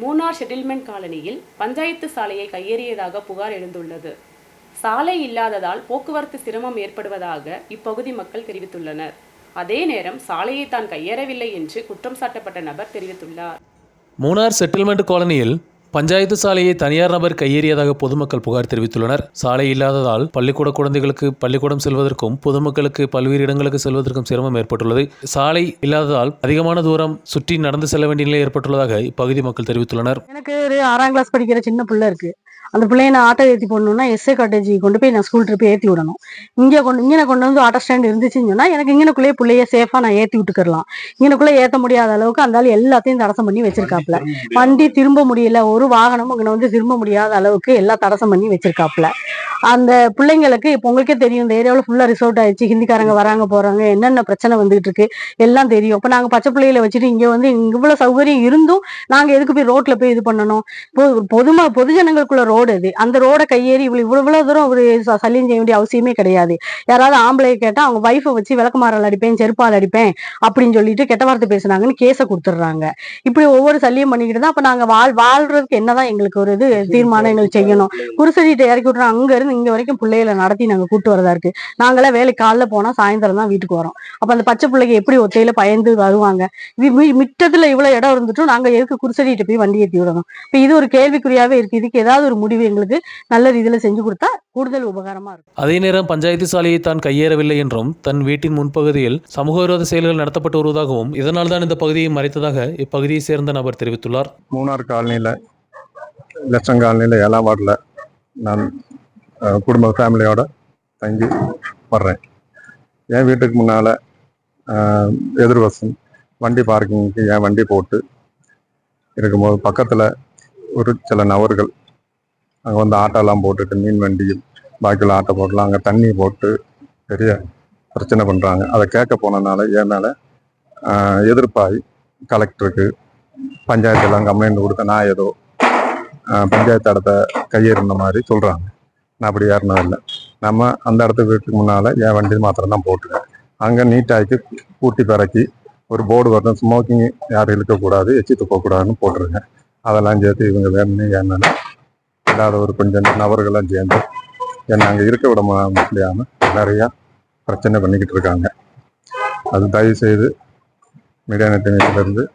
Munnar settlement காலனியில் பஞ்சாயத்து சாலையை கையேறியதாக புகார் எழுந்துள்ளது. சாலை இல்லாததால் போக்குவரத்து சிரமம் ஏற்படுவதாக இப்பகுதி மக்கள் தெரிவித்துள்ளனர். அதே நேரம் சாலையை தான் கையேறவில்லை என்று குற்றம் சாட்டப்பட்ட நபர் தெரிவித்துள்ளார். மூணார் செட்டில்மெண்ட் காலனியில் பஞ்சாயத்து சாலையை தனியார் நபர் கையேறியதாக பொதுமக்கள் புகார் தெரிவித்துள்ளனர். சாலை இல்லாததால் பள்ளிக்கூட குழந்தைகளுக்கு பள்ளிக்கூடம் செல்வதற்கும் பொதுமக்களுக்கு பல்வேறு இடங்களுக்கு செல்வதற்கும் சிரமம் ஏற்பட்டுள்ளது. சாலை இல்லாததால் அதிகமான தூரம் சுற்றி நடந்து செல்ல வேண்டிய நிலை ஏற்பட்டுள்ளதாக இப்பகுதி மக்கள் தெரிவித்துள்ளனர். எனக்கு ஒரு 6ஆம் கிளாஸ் படிக்கிற சின்ன பிள்ளை இருக்கு. அந்த பிள்ளைய நான் ஆட்டோ ஏற்றி போடணும்னா எஸ்ஏ காட்டேஜி கொண்டு போய் நான் ஸ்கூல் ட்ரிப் ஏற்றி விடணும். இங்கே கொண்டு வந்து ஆட்டோ ஸ்டாண்ட் இருந்துச்சுன்னு சொன்னால் எனக்கு இங்கனக்குள்ளேயே பிள்ளைய சேஃபாக நான் ஏற்றி விட்டுக்கலாம். இங்கனக்குள்ளே ஏற்ற முடியாத அளவுக்கு அந்த எல்லாத்தையும் தடசம் பண்ணி வச்சிருக்காப்புல. வண்டி திரும்ப முடியல, ஒரு வாகனமும் இங்கே வந்து திரும்ப முடியாத அளவுக்கு எல்லாம் தடசம் பண்ணி வச்சிருக்காப்புல. அந்த பிள்ளைங்களுக்கு இப்போ உங்களுக்கே தெரியும், இந்த ஏரியாவில் ஃபுல்லாக ரிசோர்ட் ஆயிடுச்சு. ஹிந்திக்காரங்க வராங்க போகிறாங்க, என்னென்ன பிரச்சனை வந்துகிட்டு இருக்கு எல்லாம் தெரியும். இப்போ நாங்கள் பச்சை பிள்ளைகளை வச்சுட்டு இங்கே வந்து இவ்வளோ சௌகரியம் இருந்தும் நாங்கள் எதுக்கு போய் ரோட்டில் போய் இது பண்ணணும்? பொதுஜனங்களுக்குள்ள ரோடு இது. அந்த ரோடை கையேறி இவ்வளவு தூரம் ஒரு சல்லியம் செய்ய வேண்டிய அவசியமே கிடையாது. யாராவது ஆம்பளை கேட்டா அவங்க வைஃபை வச்சு விளக்குமாறல் அடிப்பேன், செருப்பால் அடிப்பேன் அப்படின்னு சொல்லிட்டு கெட்ட வார்த்தை பேசுனாங்கன்னு கேஸை கொடுத்துட்றாங்க. இப்படி ஒவ்வொரு சல்லியம் பண்ணிக்கிட்டு தான் அப்ப நாங்க வாழ்றதுக்கு என்னதான் எங்களுக்கு ஒரு இது தீர்மானம் எங்களுக்கு செய்யணும். குருசடிட்ட இறக்கி விட்டுறோம், அங்க இருந்து இங்க வரைக்கும் பிள்ளைகளை நடத்தி நாங்க கூட்டு வரதா இருக்கு. நாங்களாம் வேலைக்கு காலைல போனா சாயந்தரம் தான் வீட்டுக்கு வரோம். அப்ப அந்த பச்சை பிள்ளைங்க எப்படி ஒத்தையில பயந்து வருவாங்க? மிட்டத்துல இவ்வளவு இடம் இருந்துட்டும் நாங்க எதுக்கு குருசடிட்டு போய் வண்டி ஏற்றி விடணும்? இப்ப இது ஒரு கேள்விக்குறியாவே இருக்கு. இதுக்கு ஏதாவது ஒரு முடிவு எங்களுக்கு நல்ல ரீதியில செஞ்சு கொடுத்தா கூடுதல் உபகாரமா இருக்கும். அதே நேரம் பஞ்சாயத்து சாலையை தான் கையேறவில்லை என்றும் தன் வீட்டின் முன்பகுதியில் சமூக விரோத செயல்கள் நடத்தப்பட்டு வருவதாகவும் இதனால் தான் இந்த பகுதியை மறைத்ததாக இப்பகுதியை சேர்ந்த நபர் தெரிவித்துள்ளார். மூணார் காலனியில் லட்சம் காலனியில் 7ஆம் வார்டில் நான் குடும்ப ஃபேமிலியோட தங்கி வர்றேன். என் வீட்டுக்கு முன்னால் எதிர்வசம் வண்டி பார்க்கிங்க்கு என் வண்டி போட்டு இருக்கும்போது பக்கத்தில் ஒரு சில நபர்கள் அங்கே வந்து ஆட்டோலாம் போட்டுட்டு மீன் வண்டியில் பாக்கியில் ஆட்டோ போடலாம் அங்கே தண்ணி போட்டு பெரிய பிரச்சனை பண்ணுறாங்க. அதை கேட்க போனதுனால என் மேலே எதிர்ப்பாகி கலெக்டருக்கு பஞ்சாயத்தெல்லாம் கம்ப்ளைண்ட் கொடுத்த நான் ஏதோ பஞ்சாயத்து இடத்த கையேறின மாதிரி சொல்கிறாங்க. நான் அப்படி ஏறினதில்லை. நம்ம அந்த இடத்த வீட்டுக்கு முன்னால் என் வண்டி மாத்திரம் தான் போட்டுருக்கேன். அங்கே நீட்டாக்கி கூட்டி பிறக்கி ஒரு போர்டு வரணும், ஸ்மோக்கிங் யாரும் இழுக்கக்கூடாது, எச்சி துப்பக்கூடாதுன்னு போட்டிருக்கேன். அதெல்லாம் சேர்த்து இவங்க வேணும்னு என் மேலே இல்லாத ஒரு கொஞ்சம் நபர்களெல்லாம் சேர்ந்து என்னை அங்கே இருக்க விட முடியாமல் நிறையா பிரச்சனை பண்ணிக்கிட்டு இருக்காங்க. அது தயவு செய்து மீடியா நெட்டிலிருந்து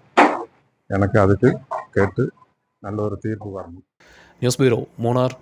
எனக்கு அதுக்கு கேட்டு நல்ல ஒரு தீர்ப்பு வரணும். News bureau, Munnar.